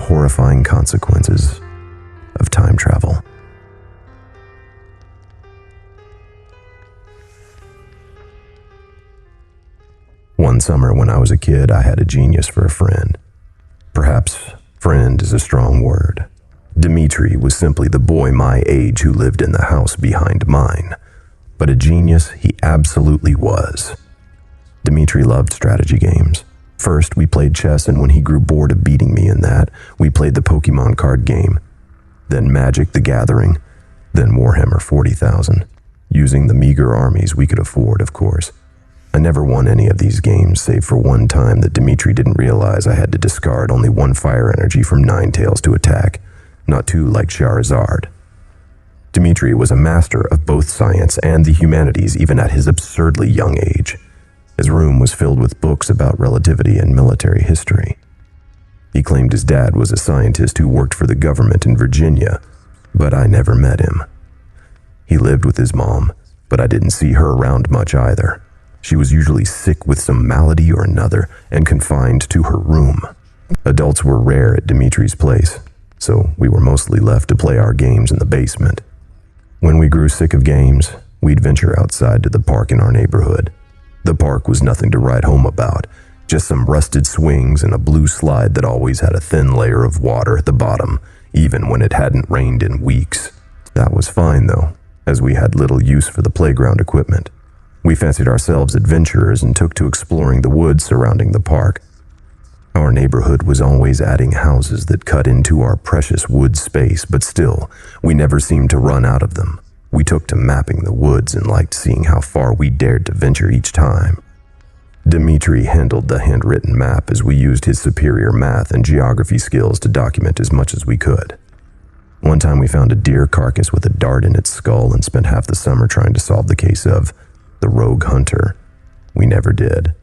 horrifying consequences of time travel. One summer when I was a kid, I had a genius for a friend. Perhaps friend is a strong word. Dimitri was simply the boy my age who lived in the house behind mine. But a genius he absolutely was. Dimitri loved strategy games. First, we played chess, and when he grew bored of beating me in that, we played the Pokemon card game. Then Magic the Gathering. Then Warhammer 40,000. Using the meager armies we could afford, of course. I never won any of these games, save for one time that Dimitri didn't realize I had to discard only one fire energy from Ninetales to attack, not two like Charizard. Dimitri was a master of both science and the humanities even at his absurdly young age. His room was filled with books about relativity and military history. He claimed his dad was a scientist who worked for the government in Virginia, but I never met him. He lived with his mom, but I didn't see her around much either. She was usually sick with some malady or another and confined to her room. Adults were rare at Dimitri's place, so we were mostly left to play our games in the basement. When we grew sick of games, we'd venture outside to the park in our neighborhood. The park was nothing to write home about, just some rusted swings and a blue slide that always had a thin layer of water at the bottom, even when it hadn't rained in weeks. That was fine though, as we had little use for the playground equipment. We fancied ourselves adventurers and took to exploring the woods surrounding the park. Our neighborhood was always adding houses that cut into our precious wood space, but still, we never seemed to run out of them. We took to mapping the woods and liked seeing how far we dared to venture each time. Dimitri handled the handwritten map as we used his superior math and geography skills to document as much as we could. One time we found a deer carcass with a dart in its skull and spent half the summer trying to solve the case of the rogue hunter. We never did.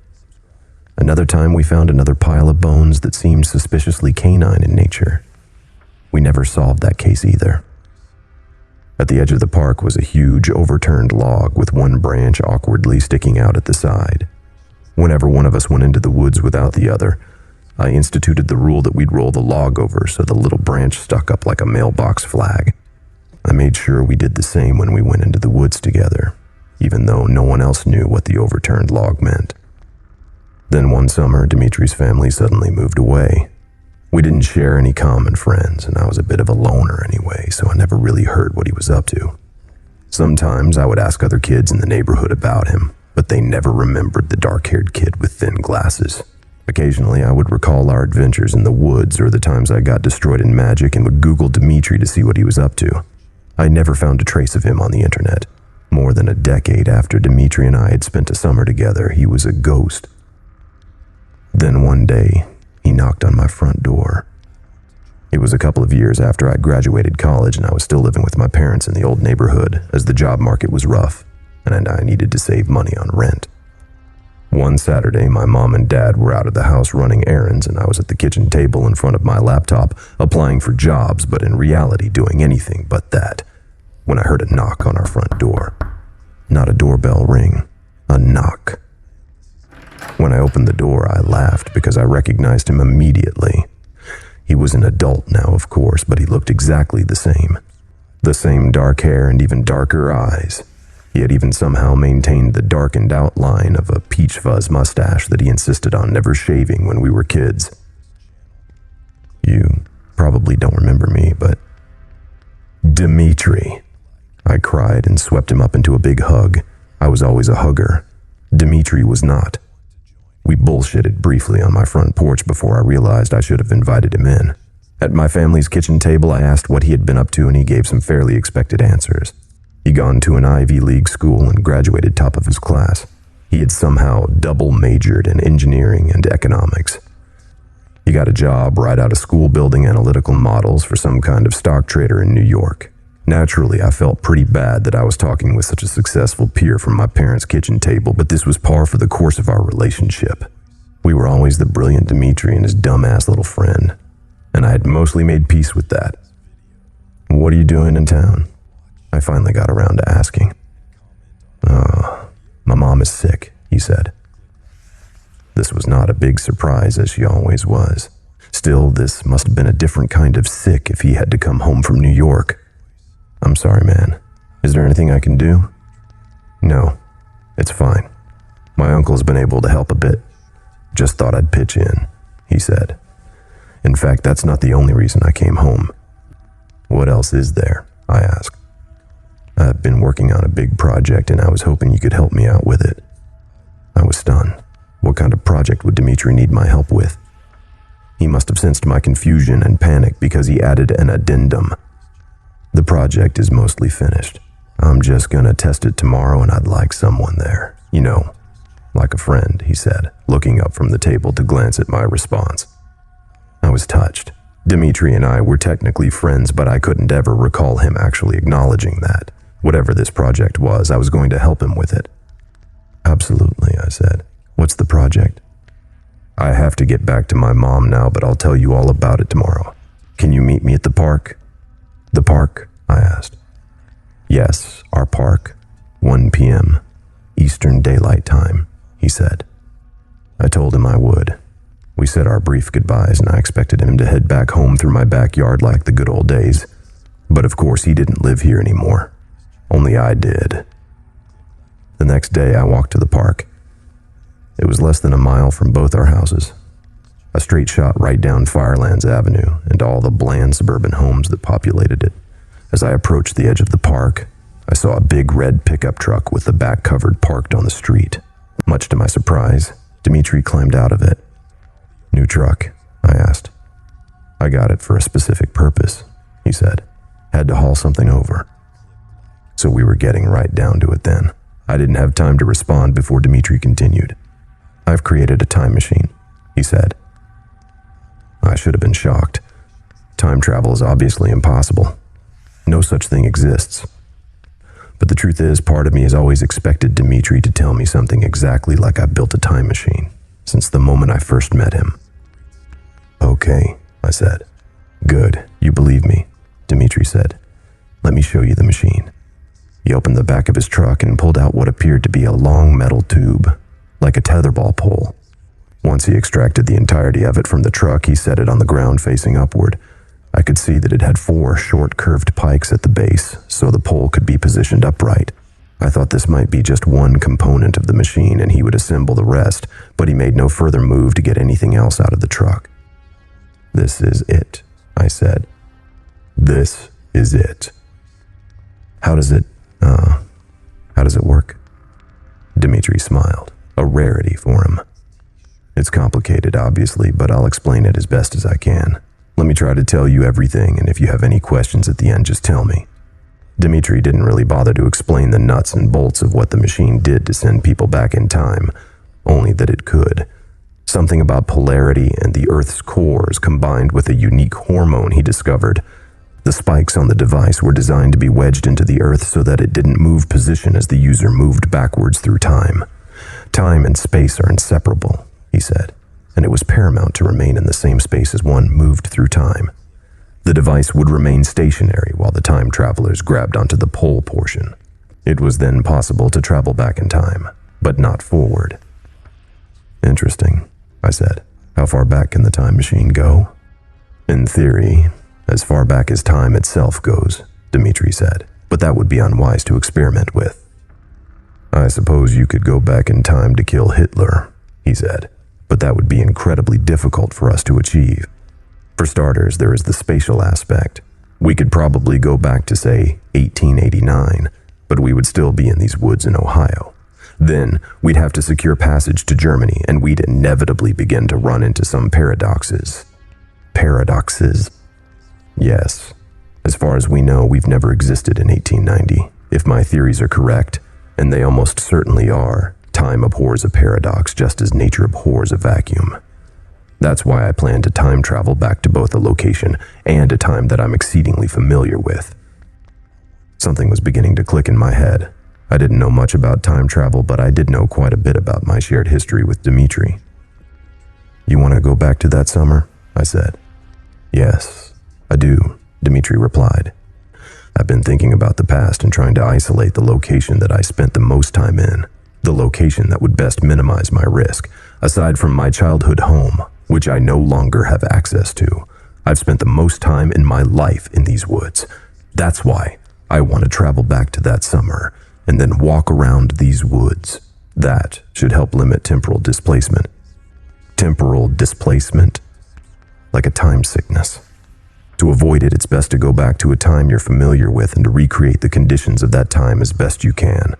Another time we found another pile of bones that seemed suspiciously canine in nature. We never solved that case either. At the edge of the park was a huge overturned log with one branch awkwardly sticking out at the side. Whenever one of us went into the woods without the other, I instituted the rule that we'd roll the log over so the little branch stuck up like a mailbox flag. I made sure we did the same when we went into the woods together, even though no one else knew what the overturned log meant. Then one summer, Dimitri's family suddenly moved away. We didn't share any common friends, and I was a bit of a loner anyway, so I never really heard what he was up to. Sometimes I would ask other kids in the neighborhood about him, but they never remembered the dark-haired kid with thin glasses. Occasionally, I would recall our adventures in the woods or the times I got destroyed in Magic and would Google Dimitri to see what he was up to. I never found a trace of him on the internet. More than a decade after Dimitri and I had spent a summer together, he was a ghost. Then one day, he knocked on my front door. It was a couple of years after I graduated college and I was still living with my parents in the old neighborhood as the job market was rough and I needed to save money on rent. One Saturday, my mom and dad were out of the house running errands and I was at the kitchen table in front of my laptop applying for jobs, but in reality doing anything but that, when I heard a knock on our front door. Not a doorbell ring, a knock. When I opened the door, I laughed because I recognized him immediately. He was an adult now, of course, but he looked exactly the same. The same dark hair and even darker eyes. He had even somehow maintained the darkened outline of a peach fuzz mustache that he insisted on never shaving when we were kids. You probably don't remember me, but... Dimitri, I cried and swept him up into a big hug. I was always a hugger. Dimitri was not. We bullshitted briefly on my front porch before I realized I should have invited him in. At my family's kitchen table, I asked what he had been up to and he gave some fairly expected answers. He'd gone to an Ivy League school and graduated top of his class. He had somehow double majored in engineering and economics. He got a job right out of school building analytical models for some kind of stock trader in New York. Naturally, I felt pretty bad that I was talking with such a successful peer from my parents' kitchen table, but this was par for the course of our relationship. We were always the brilliant Dimitri and his dumbass little friend, and I had mostly made peace with that. "What are you doing in town?" I finally got around to asking. "Oh, my mom is sick," he said. This was not a big surprise, as she always was. Still, this must have been a different kind of sick if he had to come home from New York. "I'm sorry, man. Is there anything I can do?" "No, it's fine. My uncle's been able to help a bit. Just thought I'd pitch in," he said. "In fact, that's not the only reason I came home." "What else is there?" I asked. "I've been working on a big project and I was hoping you could help me out with it." I was stunned. What kind of project would Dimitri need my help with? He must have sensed my confusion and panic because he added an addendum. "The project is mostly finished. I'm just gonna test it tomorrow and I'd like someone there. You know, like a friend," he said, looking up from the table to glance at my response. I was touched. Dimitri and I were technically friends, but I couldn't ever recall him actually acknowledging that. Whatever this project was, I was going to help him with it. "Absolutely," I said. "What's the project?" "I have to get back to my mom now, but I'll tell you all about it tomorrow. Can you meet me at the park?" "The park?" I asked. "Yes, our park. 1 p.m. Eastern Daylight Time," he said. I told him I would. We said our brief goodbyes and I expected him to head back home through my backyard like the good old days. But of course he didn't live here anymore. Only I did. The next day I walked to the park. It was less than a mile from both our houses. A straight shot right down Firelands Avenue and all the bland suburban homes that populated it. As I approached the edge of the park, I saw a big red pickup truck with the back covered parked on the street. Much to my surprise, Dimitri climbed out of it. "New truck?" I asked. "I got it for a specific purpose," he said. "Had to haul something over." So we were getting right down to it then. I didn't have time to respond before Dimitri continued. "I've created a time machine," he said. I should have been shocked. Time travel is obviously impossible. No such thing exists. But the truth is, part of me has always expected Dimitri to tell me something exactly like I built a time machine, since the moment I first met him. "Okay," I said. "Good, you believe me," Dimitri said. "Let me show you the machine." He opened the back of his truck and pulled out what appeared to be a long metal tube, like a tetherball pole. Once he extracted the entirety of it from the truck, he set it on the ground facing upward. I could see that it had 4 short curved pikes at the base, so the pole could be positioned upright. I thought this might be just one component of the machine and he would assemble the rest, but he made no further move to get anything else out of the truck. "This is it," I said. "This is it." How does it work?" Dimitri smiled, a rarity for him. "It's complicated, obviously, but I'll explain it as best as I can. Let me try to tell you everything, and if you have any questions at the end, just tell me." Dimitri didn't really bother to explain the nuts and bolts of what the machine did to send people back in time, only that it could. Something about polarity and the Earth's cores combined with a unique hormone he discovered. The spikes on the device were designed to be wedged into the Earth so that it didn't move position as the user moved backwards through time. "Time and space are inseparable," he said, and it was paramount to remain in the same space as one moved through time. The device would remain stationary while the time travelers grabbed onto the pole portion. It was then possible to travel back in time, but not forward. "Interesting," I said. "How far back can the time machine go?" "In theory, as far back as time itself goes," Dimitri said, "but that would be unwise to experiment with." "I suppose you could go back in time to kill Hitler," he said, "but that would be incredibly difficult for us to achieve. For starters, there is the spatial aspect. We could probably go back to, say, 1889, but we would still be in these woods in Ohio. Then, we'd have to secure passage to Germany, and we'd inevitably begin to run into some paradoxes." "Paradoxes?" "Yes. As far as we know, we've never existed in 1890. If my theories are correct, and they almost certainly are, time abhors a paradox just as nature abhors a vacuum. That's why I plan to time travel back to both a location and a time that I'm exceedingly familiar with." Something was beginning to click in my head. I didn't know much about time travel, but I did know quite a bit about my shared history with Dimitri. "You want to go back to that summer?" I said. "Yes, I do," Dimitri replied. "I've been thinking about the past and trying to isolate the location that I spent the most time in, the location that would best minimize my risk. Aside from my childhood home, which I no longer have access to. I've spent the most time in my life in these woods. That's why I want to travel back to that summer and then walk around these woods. That should help limit temporal displacement. Temporal displacement? Like a time sickness. To avoid it, it's best to go back to a time you're familiar with and to recreate the conditions of that time as best you can.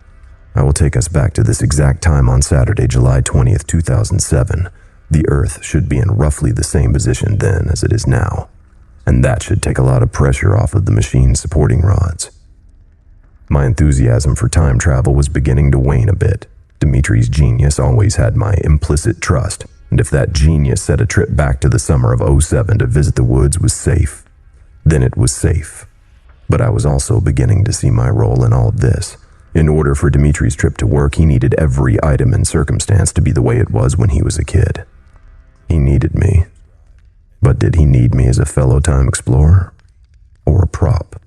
I will take us back to this exact time on Saturday, July 20th, 2007. The Earth should be in roughly the same position then as it is now, and that should take a lot of pressure off of the machine's supporting rods. My enthusiasm for time travel was beginning to wane a bit. Dimitri's genius always had my implicit trust, and if that genius said a trip back to the summer of '07 to visit the woods was safe, then it was safe. But I was also beginning to see my role in all of this. In order for Dimitri's trip to work, he needed every item and circumstance to be the way it was when he was a kid. He needed me. But did he need me as a fellow time explorer? Or a prop?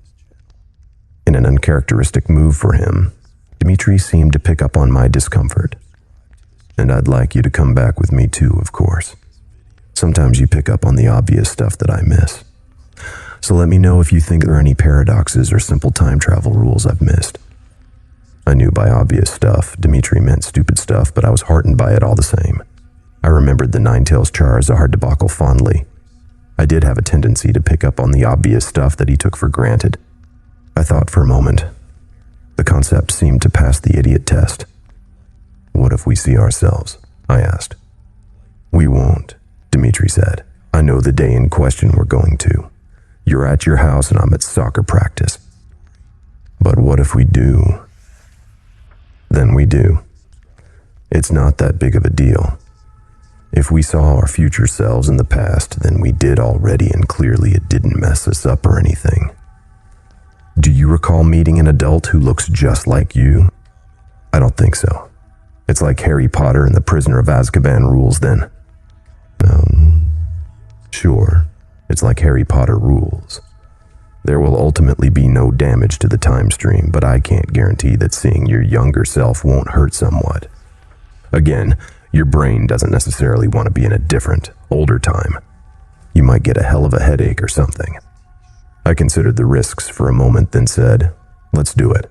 In an uncharacteristic move for him, Dimitri seemed to pick up on my discomfort. And I'd like you to come back with me too, of course. Sometimes you pick up on the obvious stuff that I miss. So let me know if you think there are any paradoxes or simple time travel rules I've missed. I knew by obvious stuff, Dimitri meant stupid stuff, but I was heartened by it all the same. I remembered the Ninetales Charizard debacle fondly. I did have a tendency to pick up on the obvious stuff that he took for granted. I thought for a moment. The concept seemed to pass the idiot test. What if we see ourselves? I asked. We won't, Dimitri said. I know the day in question we're going to. You're at your house and I'm at soccer practice. But what if we do? Then we do. It's not that big of a deal. If we saw our future selves in the past, then we did already, and clearly it didn't mess us up or anything. Do you recall meeting an adult who looks just like you? I don't think so. It's like Harry Potter and the Prisoner of Azkaban rules then. Sure, it's like Harry Potter rules. There will ultimately be no damage to the time stream, but I can't guarantee that seeing your younger self won't hurt somewhat. Again, your brain doesn't necessarily want to be in a different, older time. You might get a hell of a headache or something. I considered the risks for a moment, then said, let's do it.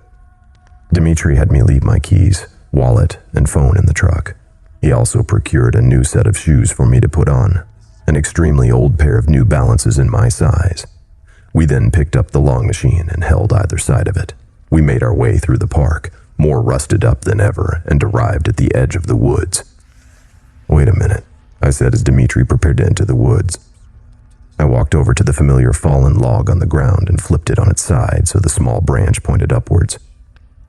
Dimitri had me leave my keys, wallet, and phone in the truck. He also procured a new set of shoes for me to put on, an extremely old pair of New Balances in my size. We then picked up the long machine and held either side of it. We made our way through the park, more rusted up than ever, and arrived at the edge of the woods. Wait a minute, I said as Dimitri prepared to enter the woods. I walked over to the familiar fallen log on the ground and flipped it on its side so the small branch pointed upwards.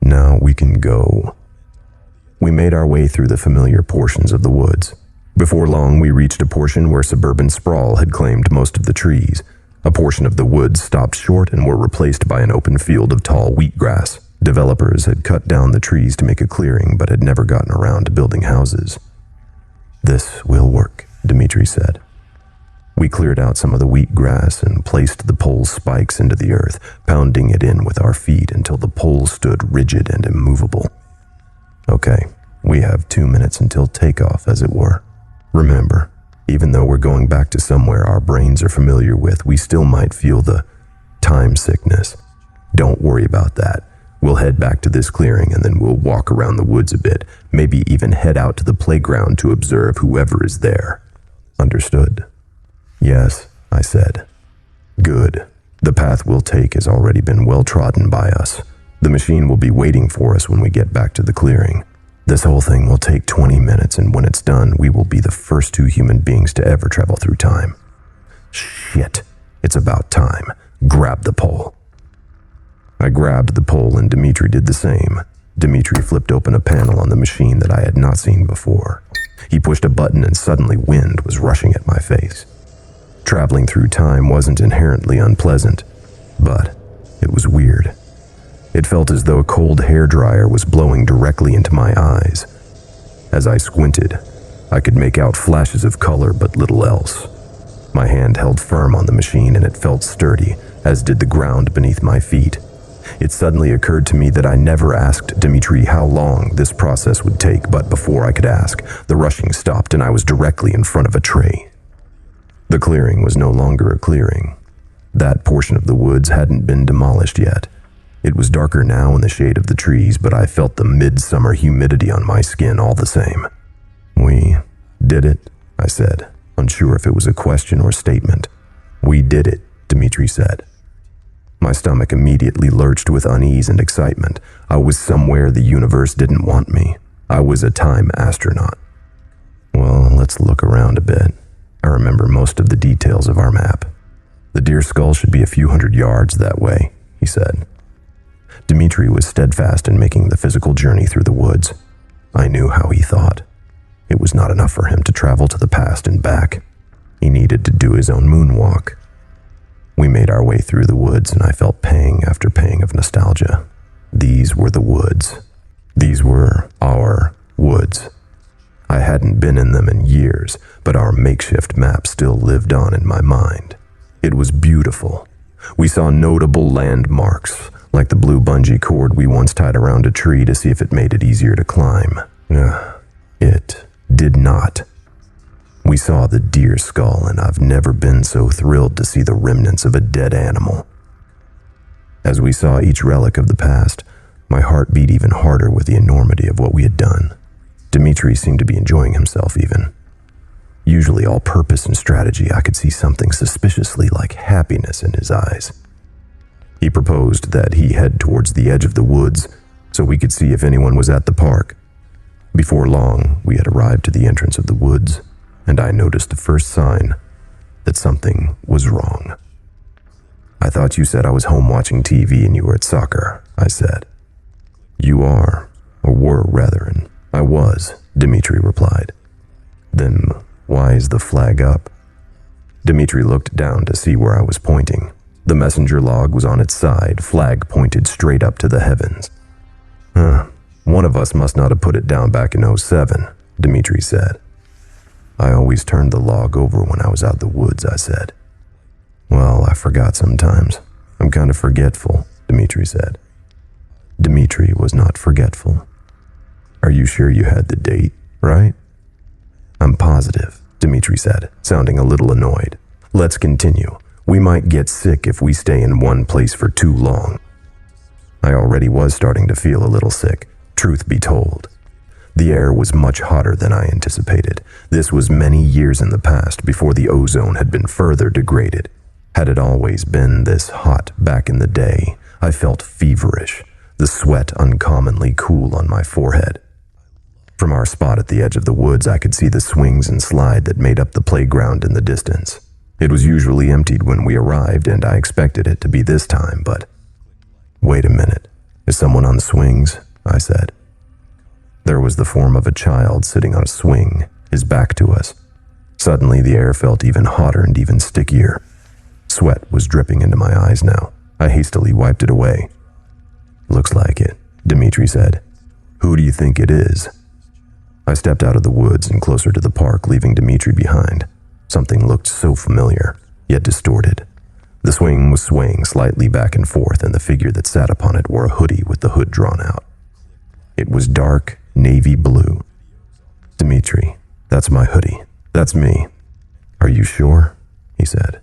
Now we can go. We made our way through the familiar portions of the woods. Before long, we reached a portion where suburban sprawl had claimed most of the trees. A portion of the woods stopped short and were replaced by an open field of tall wheatgrass. Developers had cut down the trees to make a clearing, but had never gotten around to building houses. This will work, Dimitri said. We cleared out some of the wheatgrass and placed the pole spikes into the earth, pounding it in with our feet until the pole stood rigid and immovable. Okay, we have 2 minutes until takeoff, as it were. Remember, even though we're going back to somewhere our brains are familiar with, we still might feel the time sickness. Don't worry about that. We'll head back to this clearing and then we'll walk around the woods a bit, maybe even head out to the playground to observe whoever is there. Understood? Yes, I said. Good. The path we'll take has already been well trodden by us. The machine will be waiting for us when we get back to the clearing. This whole thing will take 20 minutes, and when it's done, we will be the first 2 human beings to ever travel through time. Shit. It's about time. Grab the pole. I grabbed the pole and Dimitri did the same. Dimitri flipped open a panel on the machine that I had not seen before. He pushed a button and suddenly wind was rushing at my face. Traveling through time wasn't inherently unpleasant, but it was weird. It felt as though a cold hairdryer was blowing directly into my eyes. As I squinted, I could make out flashes of color but little else. My hand held firm on the machine and it felt sturdy, as did the ground beneath my feet. It suddenly occurred to me that I never asked Dimitri how long this process would take, but before I could ask, the rushing stopped and I was directly in front of a tray. The clearing was no longer a clearing. That portion of the woods hadn't been demolished yet. It was darker now in the shade of the trees, but I felt the midsummer humidity on my skin all the same. "We did it," I said, unsure if it was a question or statement. "We did it," Dimitri said. My stomach immediately lurched with unease and excitement. I was somewhere the universe didn't want me. I was a time astronaut. "Well, let's look around a bit." I remember most of the details of our map. "The deer skull should be a few hundred yards that way," he said. Dimitri was steadfast in making the physical journey through the woods. I knew how he thought. It was not enough for him to travel to the past and back. He needed to do his own moonwalk. We made our way through the woods, and I felt pang after pang of nostalgia. These were the woods. These were our woods. I hadn't been in them in years, but our makeshift map still lived on in my mind. It was beautiful. We saw notable landmarks, like the blue bungee cord we once tied around a tree to see if it made it easier to climb. It did not. We saw the deer skull, and I've never been so thrilled to see the remnants of a dead animal. As we saw each relic of the past, my heart beat even harder with the enormity of what we had done. Dimitri seemed to be enjoying himself even. Usually all purpose and strategy, I could see something suspiciously like happiness in his eyes. He proposed that he head towards the edge of the woods so we could see if anyone was at the park. Before long, we had arrived to the entrance of the woods, and I noticed the first sign that something was wrong. "I thought you said I was home watching TV and you were at soccer," I said. "You are, or were rather, and I was," Dimitri replied. "Then why is the flag up?" Dimitri looked down to see where I was pointing. The messenger log was on its side, flag pointed straight up to the heavens. One of us must not have put it down back in 07, Dimitri said. "I always turned the log over when I was out the woods," I said. "Well, I forgot sometimes. I'm kind of forgetful," Dimitri said. Dimitri was not forgetful. "Are you sure you had the date, right?" "I'm positive," Dimitri said, sounding a little annoyed. "Let's continue. We might get sick if we stay in one place for too long." I already was starting to feel a little sick, truth be told. The air was much hotter than I anticipated. This was many years in the past, before the ozone had been further degraded. Had it always been this hot back in the day? I felt feverish, the sweat uncommonly cool on my forehead. From our spot at the edge of the woods, I could see the swings and slide that made up the playground in the distance. It was usually emptied when we arrived, and I expected it to be this time, but... "Wait a minute. Is someone on the swings?" I said. There was the form of a child sitting on a swing, his back to us. Suddenly, the air felt even hotter and even stickier. Sweat was dripping into my eyes now. I hastily wiped it away. "Looks like it," Dimitri said. "Who do you think it is?" I stepped out of the woods and closer to the park, leaving Dimitri behind. Something looked so familiar, yet distorted. The swing was swaying slightly back and forth, and the figure that sat upon it wore a hoodie with the hood drawn out. It was dark navy blue. "Dimitri, that's my hoodie. That's me." "Are you sure?" he said.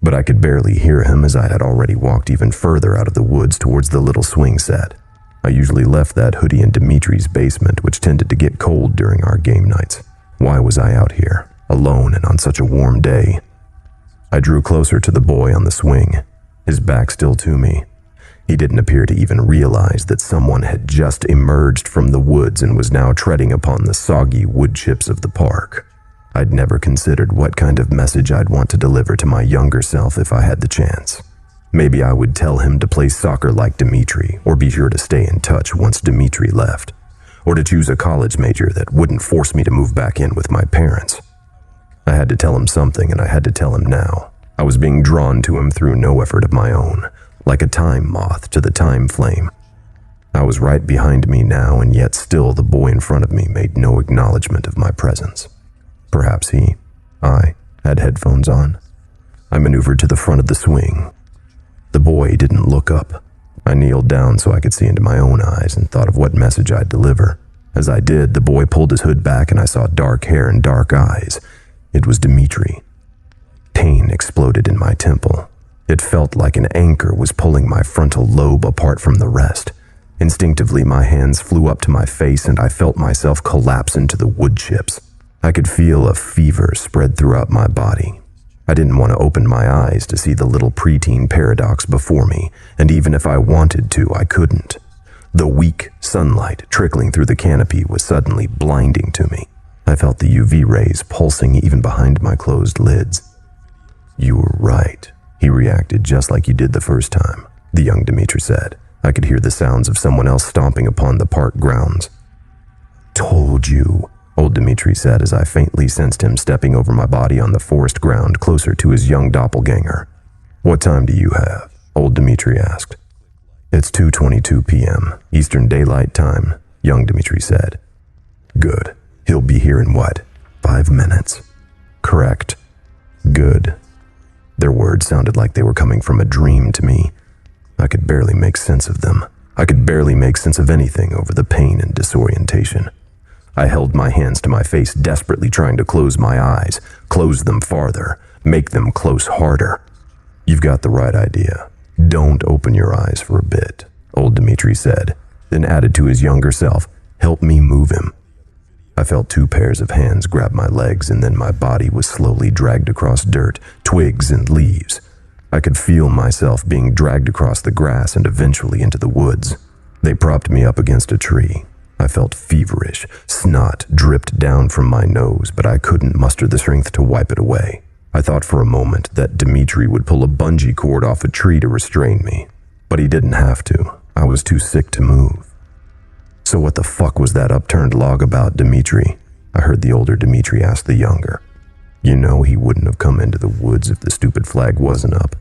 But I could barely hear him, as I had already walked even further out of the woods towards the little swing set. I usually left that hoodie in Dimitri's basement, which tended to get cold during our game nights. Why was I out here, alone and on such a warm day? I drew closer to the boy on the swing, his back still to me. He didn't appear to even realize that someone had just emerged from the woods and was now treading upon the soggy wood chips of the park. I'd never considered what kind of message I'd want to deliver to my younger self if I had the chance. Maybe I would tell him to play soccer like Dimitri, or be sure to stay in touch once Dimitri left, or to choose a college major that wouldn't force me to move back in with my parents. I had to tell him something, and I had to tell him now. I was being drawn to him through no effort of my own, like a time moth to the time flame. I was right behind me now, and yet still the boy in front of me made no acknowledgement of my presence. Perhaps I had headphones on. I maneuvered to the front of the swing. The boy didn't look up. I kneeled down so I could see into my own eyes and thought of what message I'd deliver. As I did, the boy pulled his hood back and I saw dark hair and dark eyes. It was Dimitri. Pain exploded in my temple. It felt like an anchor was pulling my frontal lobe apart from the rest. Instinctively, my hands flew up to my face and I felt myself collapse into the wood chips. I could feel a fever spread throughout my body. I didn't want to open my eyes to see the little preteen paradox before me, and even if I wanted to, I couldn't. The weak sunlight trickling through the canopy was suddenly blinding to me. I felt the UV rays pulsing even behind my closed lids. "You were right," he reacted, "just like you did the first time," the young Dimitri said. I could hear the sounds of someone else stomping upon the park grounds. "Told you," old Dimitri said as I faintly sensed him stepping over my body on the forest ground closer to his young doppelganger. "What time do you have?" old Dimitri asked. "It's 2:22 p.m. Eastern Daylight Time," young Dimitri said. "Good. He'll be here in what, 5 minutes?" "Correct." "Good." Their words sounded like they were coming from a dream to me. I could barely make sense of them. I could barely make sense of anything over the pain and disorientation. I held my hands to my face, desperately trying to close my eyes, close them farther, make them close harder. "You've got the right idea. Don't open your eyes for a bit," old Dimitri said, then added to his younger self, "Help me move him." I felt 2 pairs of hands grab my legs, and then my body was slowly dragged across dirt, twigs, and leaves. I could feel myself being dragged across the grass and eventually into the woods. They propped me up against a tree. I felt feverish. Snot dripped down from my nose, but I couldn't muster the strength to wipe it away. I thought for a moment that Dimitri would pull a bungee cord off a tree to restrain me, but he didn't have to. I was too sick to move. "So what the fuck was that upturned log about, Dimitri?" I heard the older Dimitri ask the younger. "You know he wouldn't have come into the woods if the stupid flag wasn't up,"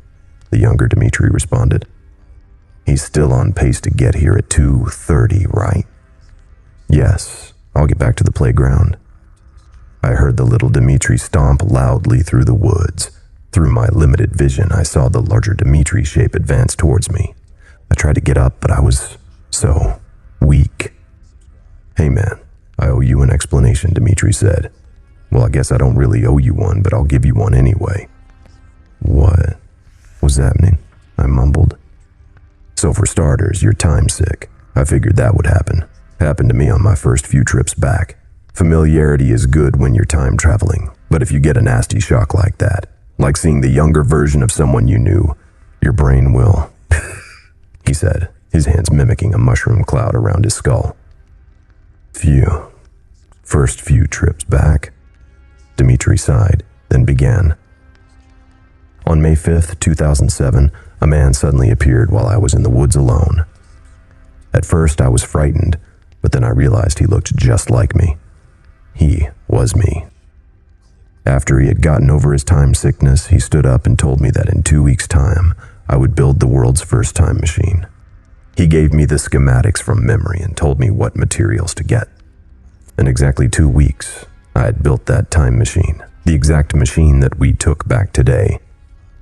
the younger Dimitri responded. "He's still on pace to get here at 2:30, right?" "Yes, I'll get back to the playground." I heard the little Dimitri stomp loudly through the woods. Through my limited vision, I saw the larger Dimitri shape advance towards me. I tried to get up, but I was so weak. "Hey man, I owe you an explanation," Dimitri said. "Well, I guess I don't really owe you one, but I'll give you one anyway." "What was happening?" I mumbled. "So for starters, you're time sick. I figured that would happen. Happened to me on my first few trips back. Familiarity is good when you're time traveling, but if you get a nasty shock like that, like seeing the younger version of someone you knew, your brain will," he said, his hands mimicking a mushroom cloud around his skull. First few trips back." Dimitri sighed, then began. "On May 5th, 2007, a man suddenly appeared while I was in the woods alone. At first I was frightened, but then I realized he looked just like me. He was me. After he had gotten over his time sickness, he stood up and told me that in 2 weeks' time, I would build the world's first time machine. He gave me the schematics from memory and told me what materials to get. In exactly 2 weeks, I had built that time machine, the exact machine that we took back today.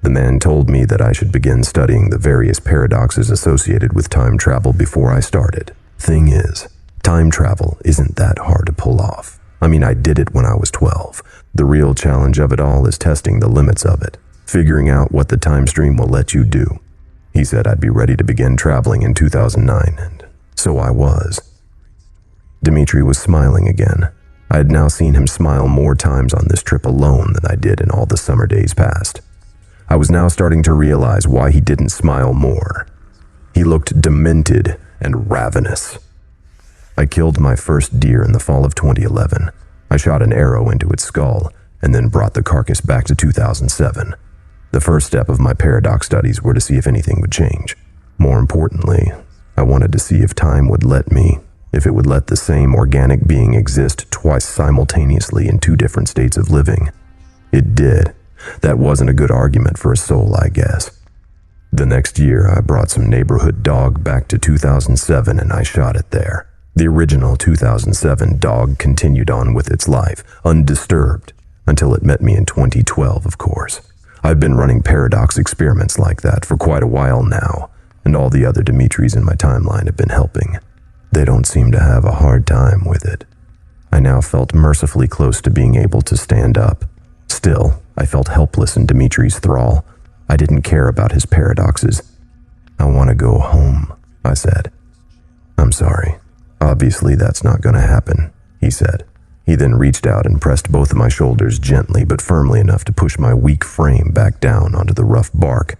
The man told me that I should begin studying the various paradoxes associated with time travel before I started. Thing is, time travel isn't that hard to pull off. I mean, I did it when I was 12. The real challenge of it all is testing the limits of it, figuring out what the time stream will let you do. He said I'd be ready to begin traveling in 2009, and so I was." Dimitri was smiling again. I had now seen him smile more times on this trip alone than I did in all the summer days past. I was now starting to realize why he didn't smile more. He looked demented and ravenous. I killed my first deer in the fall of 2011. I shot an arrow into its skull and then brought the carcass back to 2007. The first step of my paradox studies were to see if anything would change. More importantly, I wanted to see if time would let me, if it would let the same organic being exist twice simultaneously in 2 different states of living. It did. That wasn't a good argument for a soul, I guess. The next year, I brought some neighborhood dog back to 2007 and I shot it there. The original 2007 dog continued on with its life, undisturbed, until it met me in 2012, of course. I've been running paradox experiments like that for quite a while now, and all the other Dimitris in my timeline have been helping. They don't seem to have a hard time with it. I now felt mercifully close to being able to stand up. Still, I felt helpless in Dimitri's thrall. I didn't care about his paradoxes. "I want to go home," I said. "I'm sorry. Obviously that's not going to happen," he said. He then reached out and pressed both of my shoulders gently but firmly enough to push my weak frame back down onto the rough bark.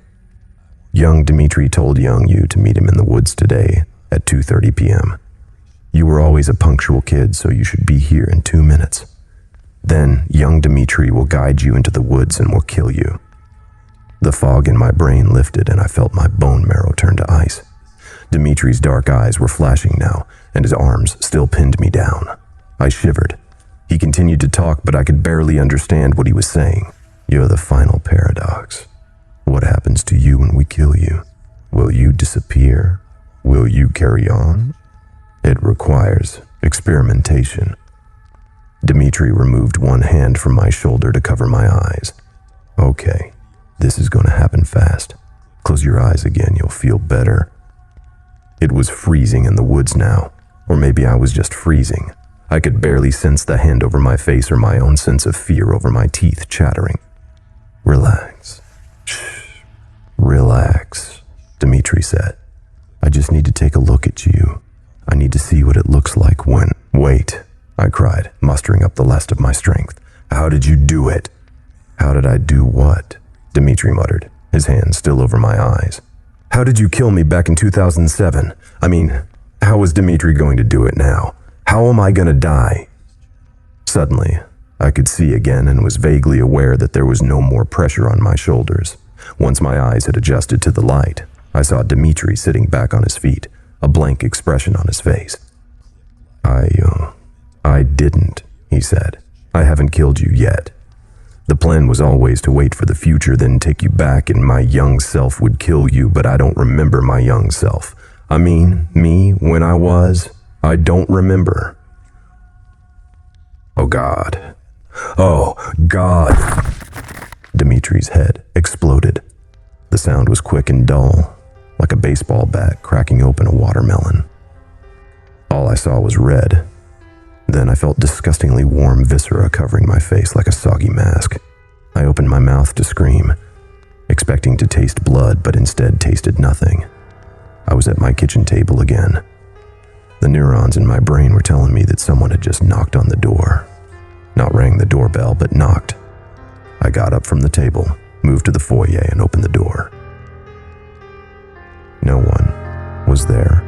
"Young Dimitri told young you to meet him in the woods today at 2:30 p.m. You were always a punctual kid, so you should be here in 2 minutes. Then young Dimitri will guide you into the woods and will kill you." The fog in my brain lifted and I felt my bone marrow turn to ice. Dimitri's dark eyes were flashing now, and his arms still pinned me down. I shivered. He continued to talk, but I could barely understand what he was saying. "You're the final paradox. What happens to you when we kill you? Will you disappear? Will you carry on? It requires experimentation." Dimitri removed one hand from my shoulder to cover my eyes. "Okay, this is going to happen fast. Close your eyes again, you'll feel better." It was freezing in the woods now, or maybe I was just freezing. I could barely sense the hand over my face or my own sense of fear over my teeth chattering. "Relax. Shh. Relax," Dimitri said. "I just need to take a look at you. I need to see what it looks like when—" "Wait," I cried, mustering up the last of my strength. "How did you do it?" "How did I do what?" Dimitri muttered, his hand still over my eyes. "How did you kill me back in 2007? I mean, how is Dimitri going to do it now? How am I going to die?" Suddenly, I could see again and was vaguely aware that there was no more pressure on my shoulders. Once my eyes had adjusted to the light, I saw Dimitri sitting back on his feet, a blank expression on his face. I didn't," he said. "I haven't killed you yet. The plan was always to wait for the future, then take you back, and my young self would kill you, but I don't remember my young self. I mean, me, when I don't remember." "Oh God. Oh God." Dimitri's head exploded. The sound was quick and dull, like a baseball bat cracking open a watermelon. All I saw was red. Then I felt disgustingly warm viscera covering my face like a soggy mask. I opened my mouth to scream, expecting to taste blood, but instead tasted nothing. I was at my kitchen table again. The neurons in my brain were telling me that someone had just knocked on the door. Not rang the doorbell, but knocked. I got up from the table, moved to the foyer, and opened the door. No one was there.